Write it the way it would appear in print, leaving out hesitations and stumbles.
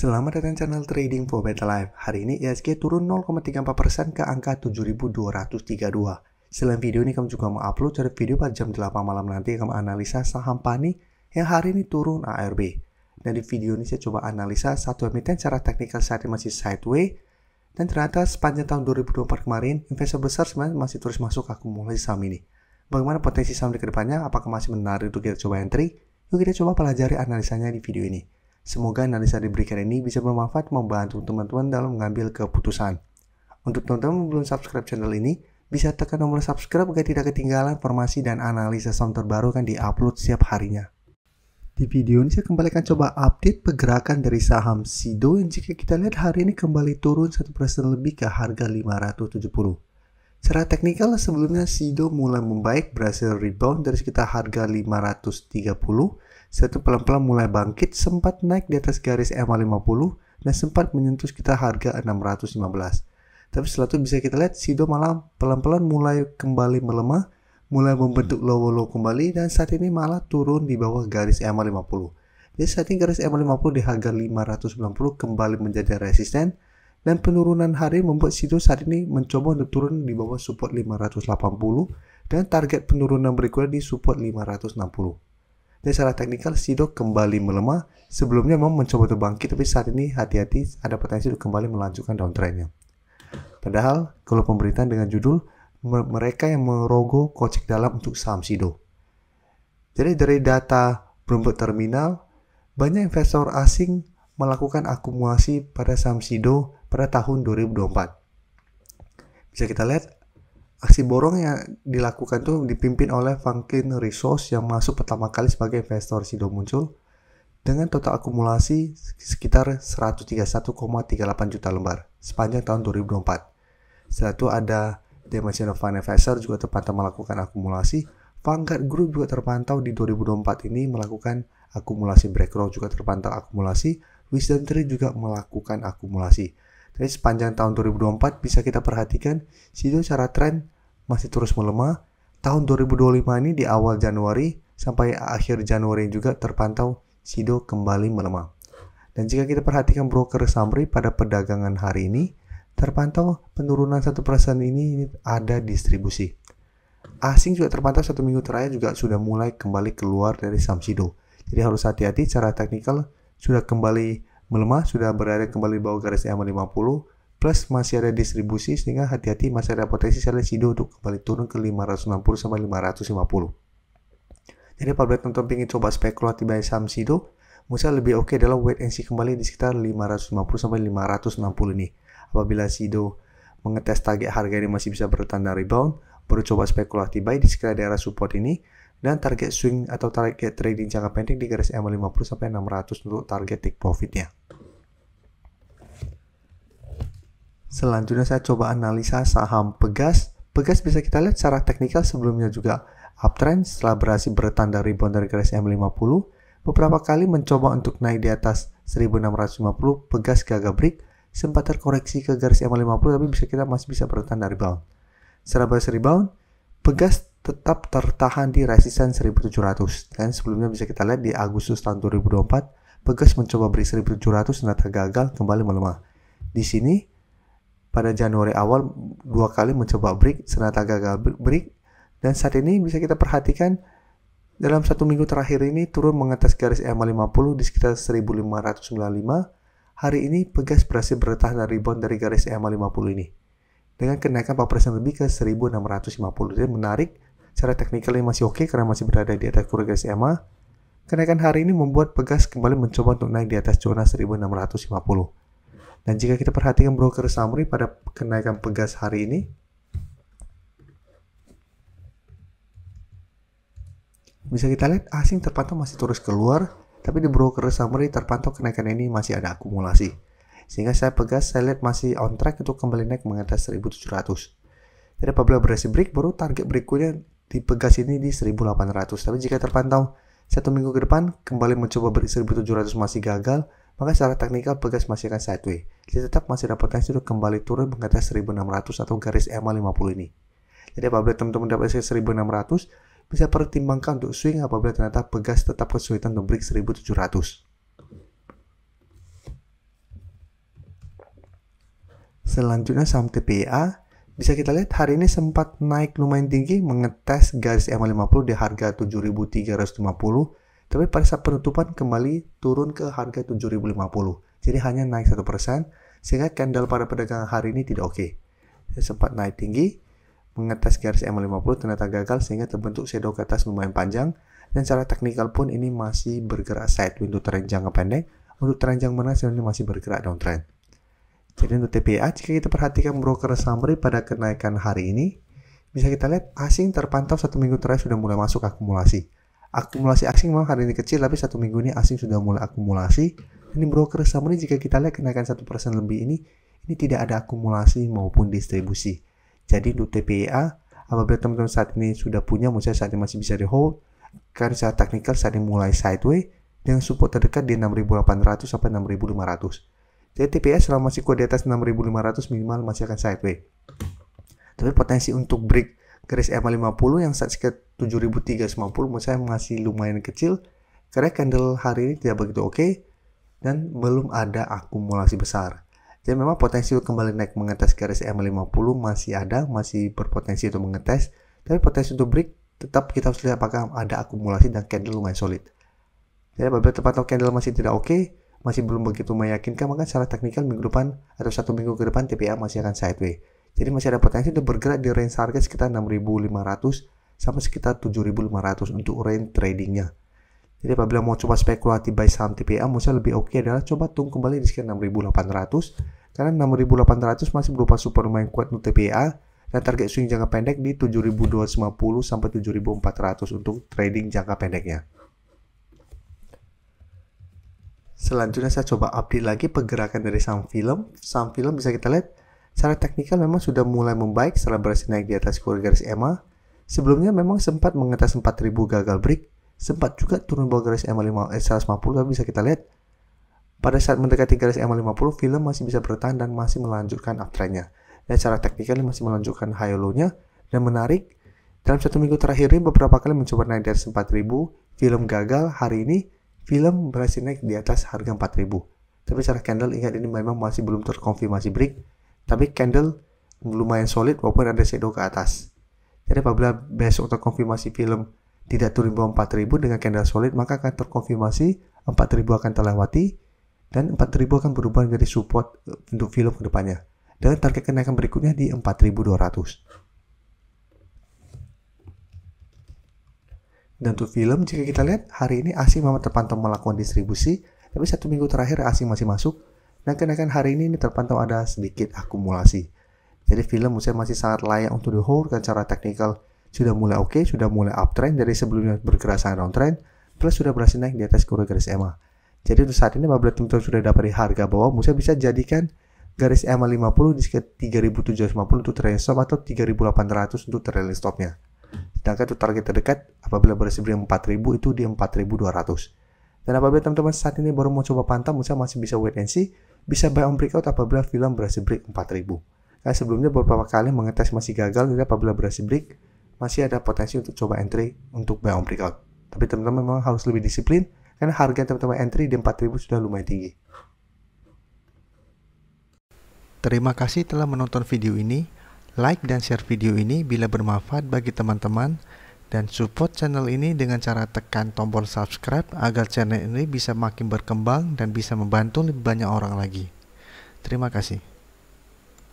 Selamat datang channel Trading for Better Life. Hari ini IHSG turun 0,34% ke angka 7.232. Selain video ini, kami juga mau upload dari video pada jam 8 malam nanti kami analisa saham PANI yang hari ini turun ARB. Dan di video ini saya coba analisa satu emiten secara teknikal saat ini masih sideways. Dan ternyata sepanjang tahun 2024 kemarin, investor besar sebenarnya masih terus masuk akumulasi saham ini. Bagaimana potensi saham di kedepannya? Apakah masih menarik untuk kita coba entry? Yuk kita coba pelajari analisanya di video ini. Semoga analisa diberikan ini bisa bermanfaat membantu teman-teman dalam mengambil keputusan. Untuk teman-teman belum subscribe channel ini, bisa tekan tombol subscribe agar tidak ketinggalan informasi dan analisa saham terbaru kan diupload setiap harinya. Di video ini saya kembali akan coba update pergerakan dari saham SIDO yang jika kita lihat hari ini kembali turun 1% lebih ke harga 570. Secara teknikal sebelumnya SIDO mulai membaik, berhasil rebound dari sekitar harga 530. Setelah pelan-pelan mulai bangkit, sempat naik di atas garis EMA50 dan sempat menyentuh sekitar harga 615. Tapi setelah itu bisa kita lihat SIDO malah pelan-pelan mulai kembali melemah, mulai membentuk low kembali dan saat ini malah turun di bawah garis EMA50. Jadi saat ini garis EMA50 di harga 590 kembali menjadi resisten dan penurunan hari membuat SIDO saat ini mencoba untuk turun di bawah support 580 dan target penurunan berikutnya di support 560. Dan secara teknikal SIDO kembali melemah. Sebelumnya memang mencoba untuk bangkit, tapi saat ini hati-hati, ada potensi untuk kembali melanjutkan downtrendnya. Padahal kalau pemberitaan dengan judul mereka yang merogoh kocek dalam untuk saham SIDO. Jadi dari data Bloomberg Terminal, banyak investor asing melakukan akumulasi pada saham SIDO pada tahun 2024. Bisa kita lihat aksi borong yang dilakukan itu dipimpin oleh Franklin Resource yang masuk pertama kali sebagai investor SIDO muncul dengan total akumulasi sekitar 131,38 juta lembar sepanjang tahun 2024. Setelah itu ada Dimensional Fund Investor juga terpantau melakukan akumulasi. Vanguard Group juga terpantau di 2024 ini melakukan akumulasi. BlackRock juga terpantau akumulasi. Wisdom Tree juga melakukan akumulasi. Jadi sepanjang tahun 2024 bisa kita perhatikan SIDO secara tren masih terus melemah. Tahun 2025 ini di awal Januari sampai akhir Januari juga terpantau SIDO kembali melemah. Dan jika kita perhatikan broker summary pada perdagangan hari ini, terpantau penurunan 1% ini ada distribusi. Asing juga terpantau satu minggu terakhir juga sudah mulai kembali keluar dari saham SIDO. Jadi harus hati-hati secara teknikal sudah kembali melemah, sudah berada kembali di bawah garis EMA50 plus masih ada distribusi sehingga hati-hati masih ada potensi sell SIDO untuk kembali turun ke 560 sampai 550. Jadi apabila teman-teman ingin coba spekulatif di saham SIDO, misalnya lebih oke adalah wait and see kembali di sekitar 550 sampai 560 ini. Apabila SIDO mengetes target harga ini masih bisa bertanda rebound, baru coba spekulatif buy di sekitar daerah support ini. Dan target swing atau target trading jangka pendek di garis EMA50 sampai 600 untuk target take profitnya. Selanjutnya saya coba analisa saham Pegas. Pegas bisa kita lihat secara teknikal sebelumnya juga uptrend setelah berhasil bertanda rebound dari garis EMA50. Beberapa kali mencoba untuk naik di atas 1650, Pegas gagal break, sempat terkoreksi ke garis EMA50 tapi kita masih bisa bertanda rebound. Setelah berhasil rebound, Pegas tetap tertahan di resisten 1700 dan sebelumnya bisa kita lihat di Agustus tahun 2024 Pegas mencoba break 1700 ternyata gagal kembali melemah. Di sini pada Januari awal dua kali mencoba break ternyata gagal break dan saat ini bisa kita perhatikan dalam satu minggu terakhir ini turun mengatas garis EMA50 di sekitar 1595. Hari ini Pegas berhasil bertahan dan rebound dari garis EMA50 ini dengan kenaikan 4% lebih ke 1650. Jadi menarik. Secara teknikal ini masih oke karena masih berada di atas garis EMA. Kenaikan hari ini membuat Pegas kembali mencoba untuk naik di atas zona 1650. Dan jika kita perhatikan broker summary pada kenaikan Pegas hari ini, bisa kita lihat asing terpantau masih terus keluar, tapi di broker summary terpantau kenaikan ini masih ada akumulasi. Sehingga saya lihat masih on track untuk kembali naik mengatas 1700. Jadi apabila berhasil break, baru target berikutnya di Pegas ini di 1800. Tapi jika terpantau satu minggu ke depan kembali mencoba break 1700 masih gagal, maka secara teknikal Pegas masih akan sideways. Jadi tetap masih ada potensi untuk kembali turun mengatas 1600 atau garis EMA50 ini. Jadi apabila teman-teman dapat 1600, bisa pertimbangkan untuk swing apabila ternyata Pegas tetap kesulitan untuk break 1700. Selanjutnya saham TPA, bisa kita lihat hari ini sempat naik lumayan tinggi mengetes garis EMA50 di harga 7.350, tapi pada saat penutupan kembali turun ke harga 7.050. Jadi hanya naik 1%, sehingga candle pada perdagangan hari ini tidak oke. Sempat naik tinggi, mengetes garis EMA50 ternyata gagal sehingga terbentuk shadow ke atas lumayan panjang, dan secara teknikal pun ini masih bergerak sideways untuk tren jangka pendek. Untuk tren jangka menengah sebenarnya masih bergerak downtrend. Jadi untuk TPA, jika kita perhatikan broker summary pada kenaikan hari ini, bisa kita lihat asing terpantau 1 minggu terakhir sudah mulai masuk akumulasi. Akumulasi asing memang hari ini kecil, tapi 1 minggu ini asing sudah mulai akumulasi. Ini broker summary jika kita lihat kenaikan 1% lebih ini tidak ada akumulasi maupun distribusi. Jadi untuk TPA, apabila teman-teman saat ini sudah punya, misalnya saat ini masih bisa di hold, karena secara teknikal saat ini mulai sideways, dengan support terdekat di 6.800 sampai 6.500. Jadi TPA selama masih kuat di atas 6.500 minimal masih akan sideways. Tapi potensi untuk break garis EMA50 yang saat sekitar 7.350 menurut saya masih lumayan kecil, karena candle hari ini tidak begitu oke dan belum ada akumulasi besar. Jadi memang potensi untuk kembali naik mengetes garis EMA50 masih ada, masih berpotensi untuk mengetes, tapi potensi untuk break tetap kita harus lihat apakah ada akumulasi dan candle lumayan solid. Jadi apabila terpantau candle masih tidak oke, masih belum begitu meyakinkan, maka secara teknikal minggu depan atau 1 minggu ke depan TPA masih akan sideways. Jadi masih ada potensi untuk bergerak di range harga sekitar 6.500 sampai sekitar 7.500 untuk range tradingnya. Jadi apabila mau coba spekulatif buy saham TPA, menurut lebih oke adalah coba tunggu kembali di sekitar 6.800, karena 6.800 masih berupa support lumayan kuat untuk TPA, dan target swing jangka pendek di 7.250 sampai 7.400 untuk trading jangka pendeknya. Selanjutnya saya coba update lagi pergerakan dari saham film. Saham film bisa kita lihat secara teknikal memang sudah mulai membaik setelah berhasil naik di atas garis EMA. Sebelumnya memang sempat mengetes 4.000 gagal break, sempat juga turun bawah garis EMA 150, tapi bisa kita lihat pada saat mendekati garis EMA 50, film masih bisa bertahan dan masih melanjutkan uptrendnya. Dan secara teknikal masih melanjutkan high low-nya, dan menarik dalam 1 minggu terakhir ini beberapa kali mencoba naik dari 4.000, film gagal. Hari ini film berhasil naik di atas harga 4.000. Tapi secara candle ingat ini memang masih belum terkonfirmasi break, tapi candle lumayan solid walaupun ada shadow ke atas. Jadi apabila besok terkonfirmasi film tidak turun bawah 4.000 dengan candle solid, maka akan terkonfirmasi 4.000 akan terlewati dan 4.000 akan berubah menjadi support untuk film ke depannya. Dan target kenaikan berikutnya di 4.200. Dan untuk film, jika kita lihat hari ini asing memang terpantau melakukan distribusi, tapi 1 minggu terakhir asing masih masuk, dan kenaikan hari ini terpantau ada sedikit akumulasi. Jadi film masih sangat layak untuk di hold, dan secara teknikal sudah mulai oke, sudah mulai uptrend dari sebelumnya bergerak sangat downtrend, plus sudah berhasil naik di atas garis EMA. Jadi untuk saat ini apabila teman-teman sudah dapat di harga bawah, bisa jadikan garis EMA 50 di sekitar 3.750 untuk trailing stop atau 3.800 untuk trailing stopnya. Sedangkan untuk target terdekat apabila berhasil break 4.000 itu di 4.200. Dan apabila teman-teman saat ini baru mau coba pantau, masih bisa wait and see, bisa buy on breakout apabila film berhasil break 4.000. Karena sebelumnya beberapa kali mengetes masih gagal, jadi apabila berhasil break masih ada potensi untuk coba entry untuk buy on breakout. Tapi teman-teman memang harus lebih disiplin karena harga teman-teman entry di 4.000 sudah lumayan tinggi. Terima kasih telah menonton video ini. Like dan share video ini bila bermanfaat bagi teman-teman, dan support channel ini dengan cara tekan tombol subscribe agar channel ini bisa makin berkembang dan bisa membantu lebih banyak orang lagi. Terima kasih.